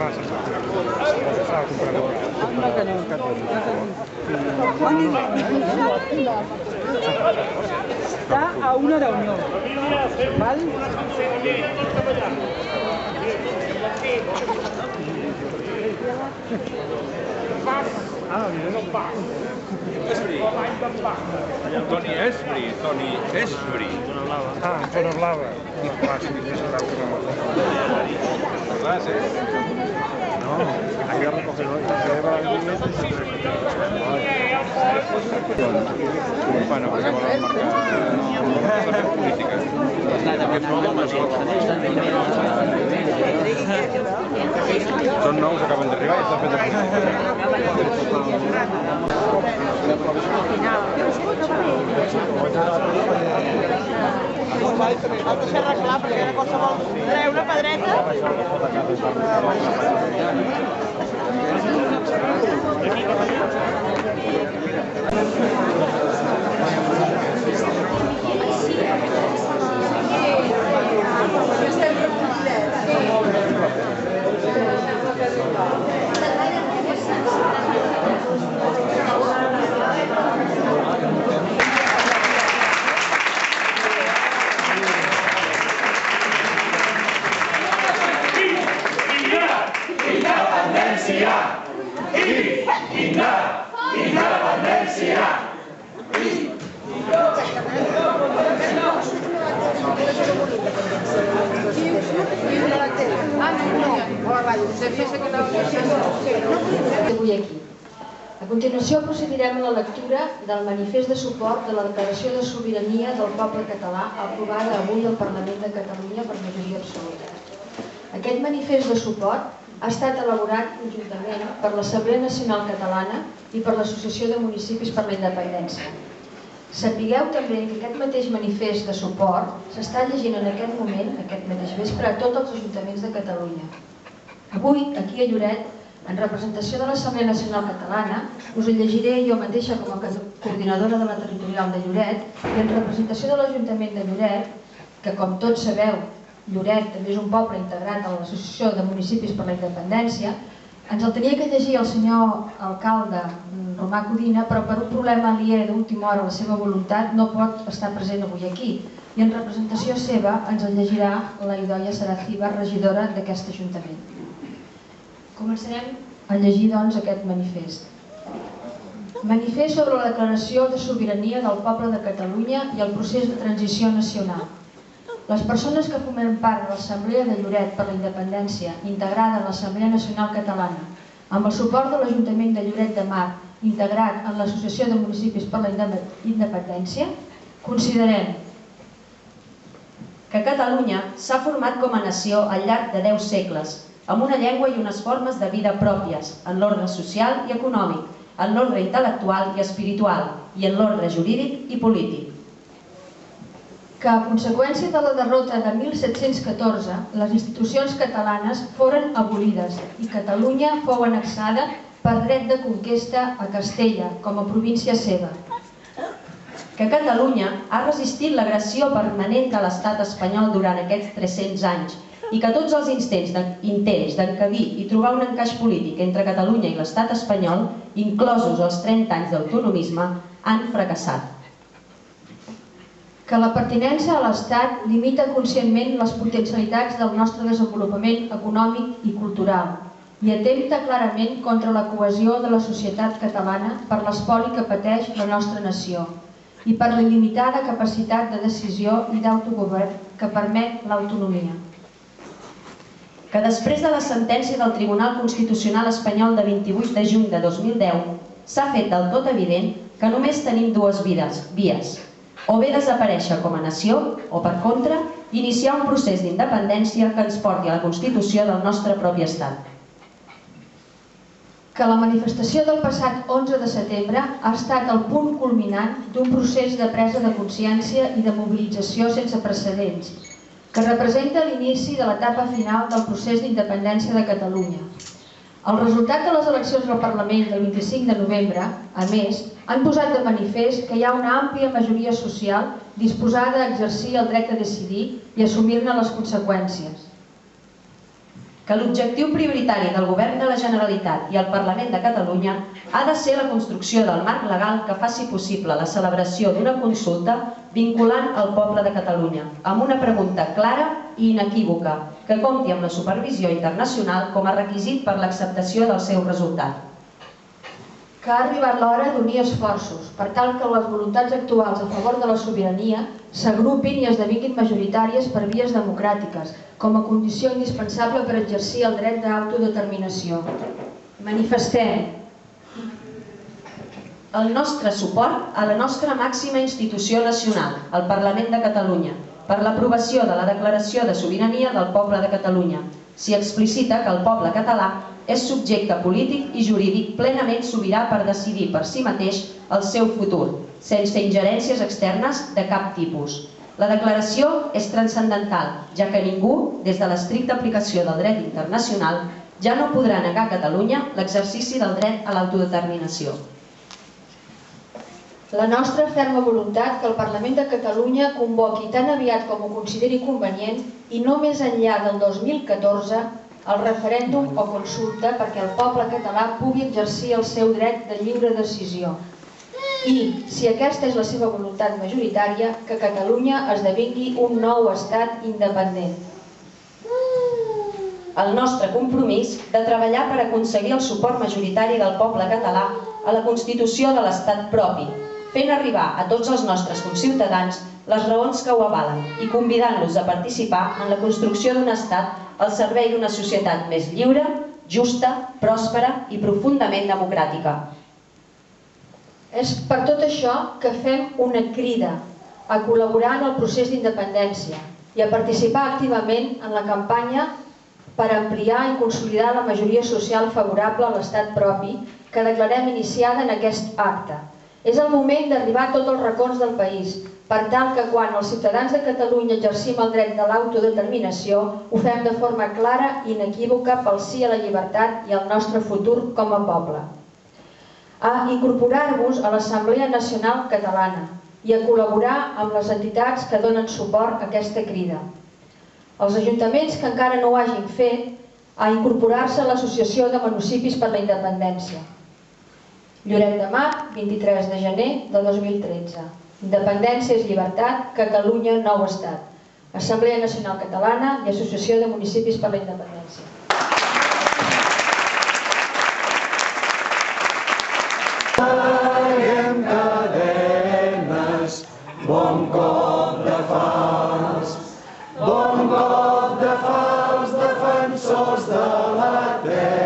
massa, s'ha comprat una canyonca. Està a una reunió, val? Toni Esbri. Ah, zona blava. No, ahí la recogedora se lleva el Bueno, perquè volen marcar política. Són nous, acaben d'arribar i estan fent de Has de fer arreglar perquè ara qualsevol treu una pedreta. Avui aquí. A continuació procedirem a la lectura del manifest de suport de la Declaració de Sobirania del Poble Català aprovada avui al Parlament de Catalunya per majoria absoluta. Aquest manifest de suport ha estat elaborat conjuntament per l'Assemblea Nacional Catalana i per l'Associació de Municipis per la Independència. Sapigueu també que aquest mateix manifest de suport s'està llegint en aquest moment, aquest mateix vespre, a tots els ajuntaments de Catalunya. Avui, aquí a Lloret, en representació de l'Assemblea Nacional Catalana, us el llegiré jo mateixa com a coordinadora de la territorial de Lloret i en representació de l'Ajuntament de Lloret, que com tots sabeu, Lloret també és un poble integrat a l'Associació de Municipis per la Independència. Ens el tenia que llegir el senyor alcalde Romà Codina, però per un problema aliè d'última hora a la seva voluntat no pot estar present avui aquí. I en representació seva ens el llegirà la Idoia Saraciba, regidora d'aquest Ajuntament. Començarem a llegir, doncs, aquest manifest. Manifest sobre la declaració de sobirania del poble de Catalunya i el procés de transició nacional. Les persones que formen part de l'Assemblea de Lloret per la Independència, integrada en l'Assemblea Nacional Catalana, amb el suport de l'Ajuntament de Lloret de Mar, integrat en l'Associació de Municipis per la Independència, considerem que Catalunya s'ha format com a nació al llarg de 10 segles, amb una llengua i unes formes de vida pròpies, en l'ordre social i econòmic, en l'ordre intel·lectual i espiritual, i en l'ordre jurídic i polític. Que a conseqüència de la derrota de 1714, les institucions catalanes foren abolides i Catalunya fou annexada per dret de conquesta a Castella, com a província seva. Que Catalunya ha resistit l'agressió permanent de l'estat espanyol durant aquests 300 anys i que tots els intents d'encabir i trobar un encaix polític entre Catalunya i l'estat espanyol, inclosos els 30 anys d'autonomisme, han fracassat. Que la pertinença a l'Estat limita conscientment les potencialitats del nostre desenvolupament econòmic i cultural i atempta clarament contra la cohesió de la societat catalana per l'espoli que pateix la nostra nació i per la limitada capacitat de decisió i d'autogovern que permet l'autonomia. Que després de la sentència del Tribunal Constitucional espanyol de 28 de juny de 2010 s'ha fet del tot evident que només tenim dues vies, o bé desaparèixer com a nació, o per contra, iniciar un procés d'independència que ens porti a la Constitució del nostre propi estat. Que la manifestació del passat 11 de setembre ha estat el punt culminant d'un procés de presa de consciència i de mobilització sense precedents, que representa l'inici de l'etapa final del procés d'independència de Catalunya. El resultat de les eleccions al Parlament del 25 de novembre, a més, han posat de manifest que hi ha una àmplia majoria social disposada a exercir el dret a decidir i assumir-ne les conseqüències. que l'objectiu prioritari del Govern de la Generalitat i el Parlament de Catalunya ha de ser la construcció del marc legal que faci possible la celebració d'una consulta vinculant el poble de Catalunya, amb una pregunta clara i inequívoca, que compti amb la supervisió internacional com a requisit per l'acceptació del seu resultat. Que ha arribat l'hora d'unir esforços per tal que les voluntats actuals a favor de la sobirania s'agrupin i esdevinguin majoritàries per vies democràtiques, com a condició indispensable per exercir el dret d'autodeterminació. Manifestem el nostre suport a la nostra màxima institució nacional, el Parlament de Catalunya, per l'aprovació de la Declaració de Sobirania del Poble de Catalunya. S'hi explicita que el poble català és subjecte polític i jurídic plenament sobirà per decidir per si mateix el seu futur, sense ingerències externes de cap tipus. La declaració és transcendental, ja que ningú, des de l'estricta aplicació del dret internacional, ja no podrà negar a Catalunya l'exercici del dret a l'autodeterminació. La nostra ferma voluntat que el Parlament de Catalunya convoqui tan aviat com ho consideri convenient i no més enllà del 2014 el referèndum o consulta perquè el poble català pugui exercir el seu dret de lliure decisió. I, si aquesta és la seva voluntat majoritària, que Catalunya esdevingui un nou estat independent. El nostre compromís de treballar per aconseguir el suport majoritari del poble català a la Constitució de l'Estat propi, fent arribar a tots els nostres conciutadans les raons que ho avalen i convidant-los a participar en la construcció d'un estat al servei d'una societat més lliure, justa, pròspera i profundament democràtica. És per tot això que fem una crida a col·laborar en el procés d'independència i a participar activament en la campanya per ampliar i consolidar la majoria social favorable a l'estat propi que declarem iniciada en aquest acte. És el moment d'arribar a tots els racons del país, per tal que quan els ciutadans de Catalunya exercim el dret de l'autodeterminació ho fem de forma clara i inequívoca pel sí a la llibertat i al nostre futur com a poble. A incorporar-vos a l'Assemblea Nacional Catalana i a col·laborar amb les entitats que donen suport a aquesta crida. Els ajuntaments que encara no ho hagin fet, a incorporar-se a l'Associació de Municipis per la Independència. Lloret de Mar, 23 de gener de 2013. Independència és llibertat, Catalunya nou estat. Assemblea Nacional Catalana i Associació de Municipis per la Independència. Traiem cadenes, bon cop de fals, defensors de la terra.